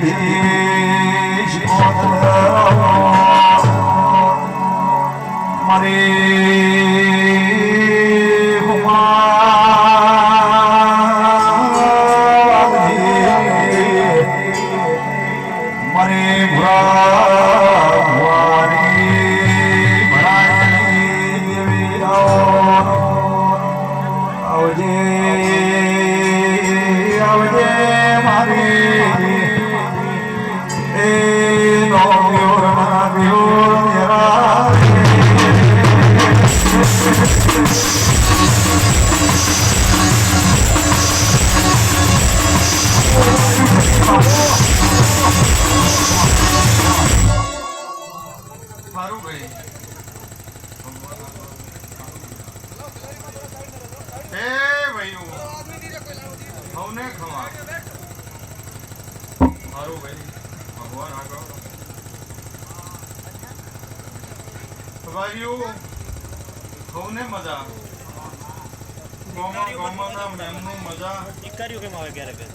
જગદીશ મારી મારી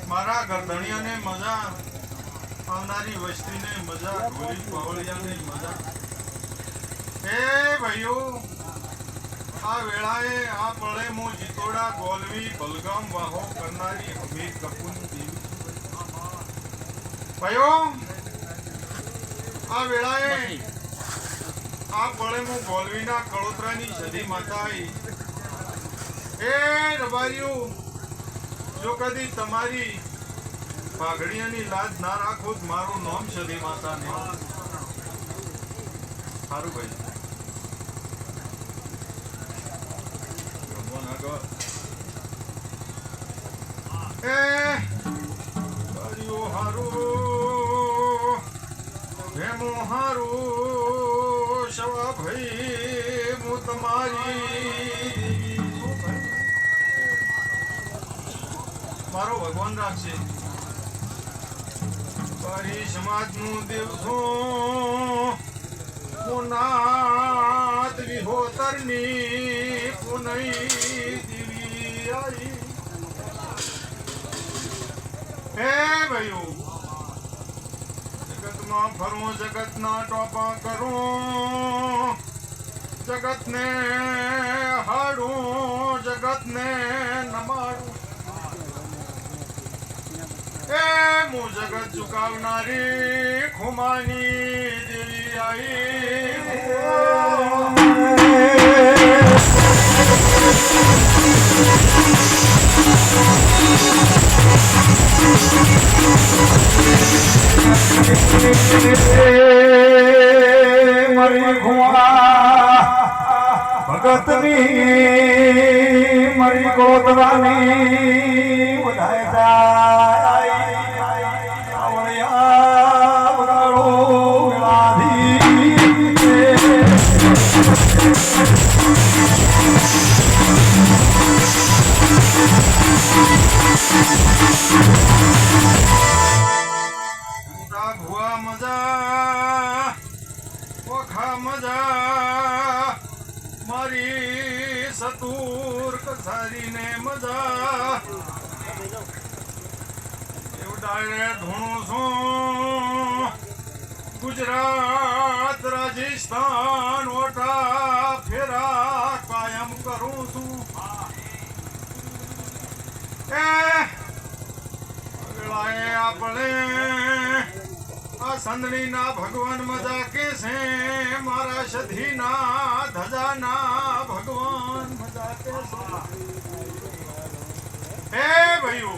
મારા ગરદણિયાને મજા આવનારી વસ્તીને મજા ઢોલી પાવળિયાને મજા હે ભાઈઓ આ વેળાએ આ પળે મો જીતોડા ગોલવી બલગામ વાહો કરનારી હમીર કપૂરની દેવી ભાઈઓ આ વેળાએ આ પળે મો ગોલવીના કળોતરાની સદી માતા આવી એ રબારીઓ જો કદી તમારી પાઘડીયાની લાજ ના રાખો તો મારું નામ સદી માતા ને સારું ભાઈ એ હારું ભેમો હારું શવા ભાઈ હું તમારી મારો ભગવાન રાખશે તારી સમાજનું દિવસો પુનાત વિહોતરની પુનઈ દીવી આવી હે ભાઈઓ જગતમાં ફરો જગતના ટોપા કરો જગતને હાડું જગતને નમાડું એ મુ જગત ચુકાવનારી ખુમાની દેવી આવી મારી ખુમા ભગતની મારી ગોતરાની વધાય ભુવા મજા ઓખા મજા મારી સતુર કસારીને મજા એવડાડે ધૂણું છું ગુજરાત રાજસ્થાન ઓટા ફેરા કાયમ કરું છું એ વેળાએ આપણે આ સંદણીના ભગવાન મજા કે છે મારા સધીના ધજાના ભગવાન મજા કે છે હે ભાઈઓ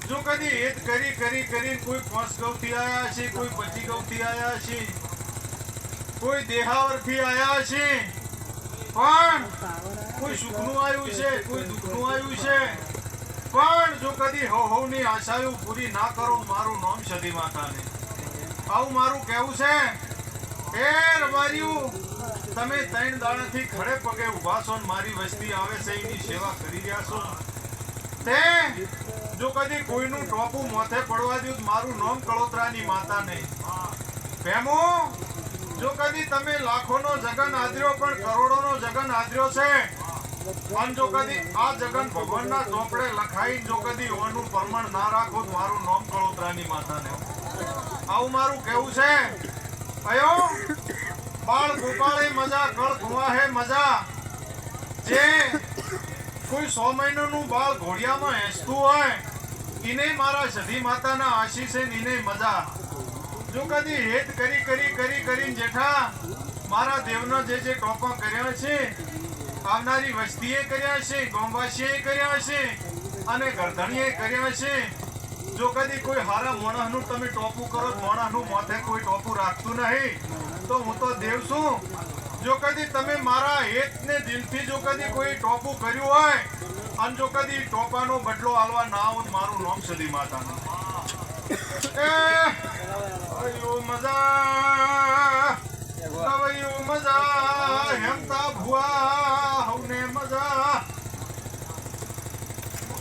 જો કદી હેત કરી કોઈ 5 ગૌથી આયા છે કોઈ 25 ગૌથી આયા છે કોઈ દેહાવરથી આયા છે પણ કોઈ સુખનું આવ્યું છે કોઈ દુઃખનું આવ્યું છે પણ જો કદી હોની આશાઓ પૂરી ના કરો મારું નામ સદી માતાને આવું મારું કહેવું છે એ રબારીઓ તમે 3 દાડાથી ખડે પગે ઊભા છો ને મારી વસ્તી આવે છે એની સેવા કરી રહ્યા છો તે જો કદી કોઈનું ટોપું માથે પડવા દઉં મારું નામ કળોતરાની માતા નહીં ભેમો જો કદી તમે લાખોનો જગન આદર્યો પણ કરોડોનો જગન આદર્યો છે અને જો કદી આ જગન ભગવાનના ચોપડે લખાઈ જો કદી ઓનું પ્રમાણ ના રાખો મારું નામ કળોતરાની માતાને આવું મારું કેવું છે કયો બાળ ગોપાળે મજા કળ કુવાહે મજા જે કોઈ 100 મહિનાનું બાળ ઘોડિયામાં હેસતું હોય એને મારા સધી માતાના આશીષે નીને મજા જો કદી હેત કરીને જેઠા મારા દેવના જે ટોપા કર્યા છે આવનારી વસ્તીએ કર્યા છે ગોમવાસીએ કર્યા છે અને ગરધણીએ કર્યા છે જો કદી કોઈ હારા મોણસનું તમે ટોપું કરો મોણસનું માથે કોઈ ટોપું રાખતું નહીં તો હું તો દેવ છું જો કદી તમે મારા હેતને દિલથી જો કદી કોઈ ટોપું કર્યું હોય અને જો કદી ટોપાનો બદલો આલવા ના આવું મારું નામ સદી માતાનું અયો મજા અયો મજા હેમતા ભુવા હવને મજા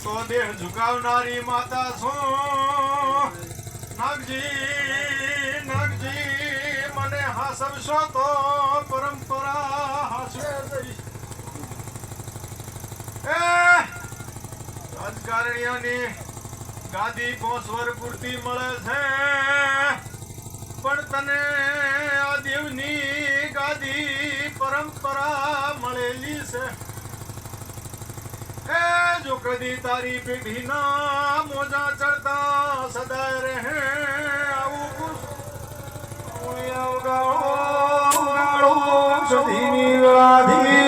તો દેહ ઝુકાવનારી માતા છો નાગજી મને હાસવશો તો પરંપરા હાસે રાજકારણીઓની ગાદી 5 વર્ષ પૂરતી મળે છે પણ તને આ દેવની ગાદી પરંપરા મળેલી છે જો કદી તારી પેઢીના મોજા ચડતા સદાય રહે આવું ઉગાડો સદીની રાધી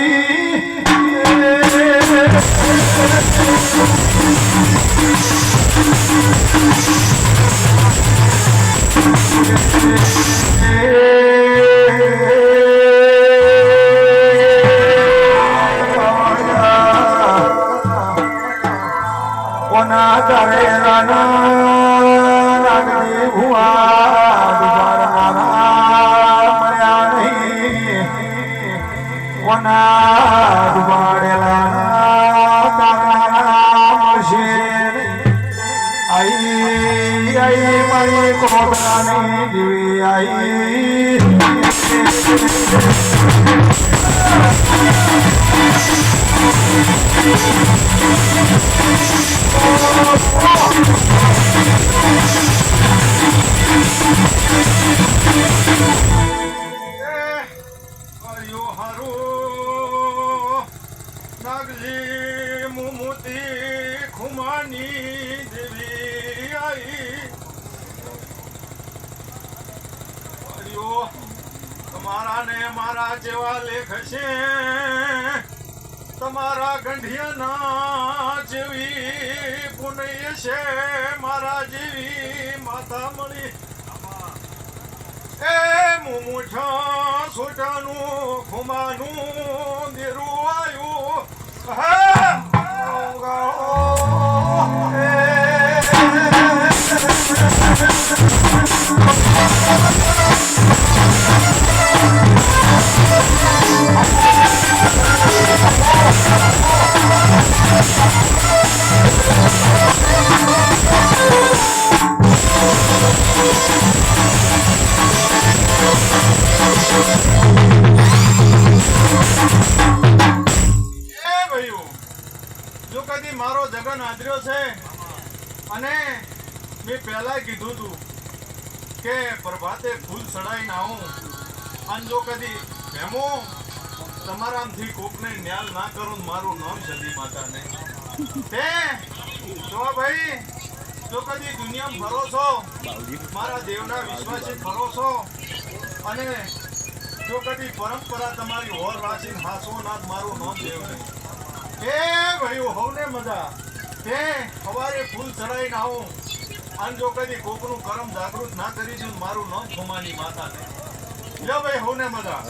કોના કરેલા નાગની ભુવા દુબારનારા મળ્યા નહીં કોના દુબારેલા તારનારા મળશે આઈ મારી કોબરાની દેવી આઈ અયો હારો નાગજી મુમુતી ખુમાની દેવી આઈ અયો તમારા ને મારા જેવા લેખ છે તમારા ગંઢિયાના જેવી પુનય છે મારા જેવી માતા મળી એ મુમુઠા સોટાનું ખુમાનું દેરું આવ્યું જો કદી મારો જગન આદર્યો છે અને મેં પહેલા કીધું તું કે પ્રભાતે ફૂલ ચડાઈને આવું અને જો કદી ભેમો તમારામાંથી કોકને ન્યાલ ના કરું મારું નામ સદી માતા નહીં તે જો ભાઈ જો કદી દુનિયામાં ફરો છો મારા દેવના વિશ્વાસે ફરો છો અને જો કદી પરંપરા તમારી હોર વાસીને હાસો ના મારું નામ દેવ નહીં એ ભાઈઓ હવને મજા તે સવારે ફૂલ ચડાઈને આવું અને જો કદી કોકનું કરમ જાગૃત ના કરી દઉં મારું નામ ખુમાની માતા ને લ્યો ભાઈ હવને મજા